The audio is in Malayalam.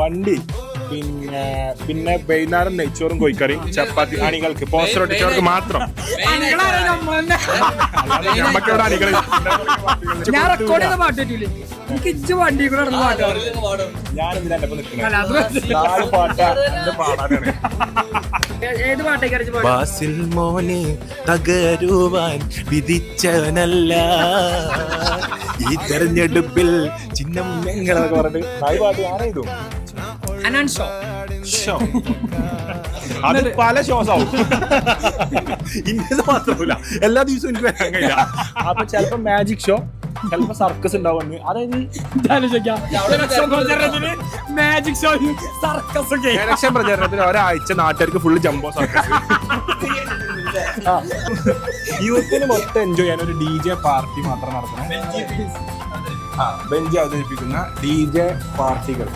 വണ്ടി, പിന്നെ വൈകുന്നേരം നെയ്ച്ചോറും കോഴിക്കറിയും ചപ്പാത്തി അണികൾക്ക് പോസ്റ്റർ ഒട്ടിച്ചവർക്ക് മാത്രം. നമുക്കിവിടെ അണികൾ ഞാൻ റെക്കോർഡ് ചെയ്ത പാട്ട് പറ്റൂലേ എനിക്ക് വണ്ടി കൂടെ ഞാനെന്തിനാ നിൽക്കുന്നത്? നാല് പാട്ട് എന്റെ പാടാനാണ്. ഏത് പാട്ടേക്ക് ബാസിൽ മോനെ തകരുവാൻ വിധിച്ചവനല്ല ഈ തെരഞ്ഞെടുപ്പിൽ ചിഹ്നം ഞങ്ങളൊക്കെ പറഞ്ഞിട്ട് നാല് പാട്ട് ഞാനെഴുതും. ഷോ അത് പല ഷോസ് ആവും. ഇന്നത് മാത്രമല്ല, എല്ലാ ദിവസവും എനിക്ക് വരാൻ കഴിയില്ല. അപ്പൊ ചിലപ്പോ മാജിക് ഷോ, ചിലപ്പോ സർക്കസ് ഉണ്ടാവുന്നു. അതായത് മാജിക് ഷോ സർക്കസ് ഒക്കെ ഇലക്ഷൻ പ്രചാരണത്തിന് ഒരാഴ്ച നാട്ടുകാർക്ക് ഫുള്ള് ജംബോ സർക്കസ്. യൂത്തിന് മൊത്തം എൻജോയ് ചെയ്യാൻ ഒരു DJ പാർട്ടി മാത്രം നടത്തണം. ബെഞ്ച് അവതരിപ്പിക്കുന്ന DJ പാർട്ടികൾ.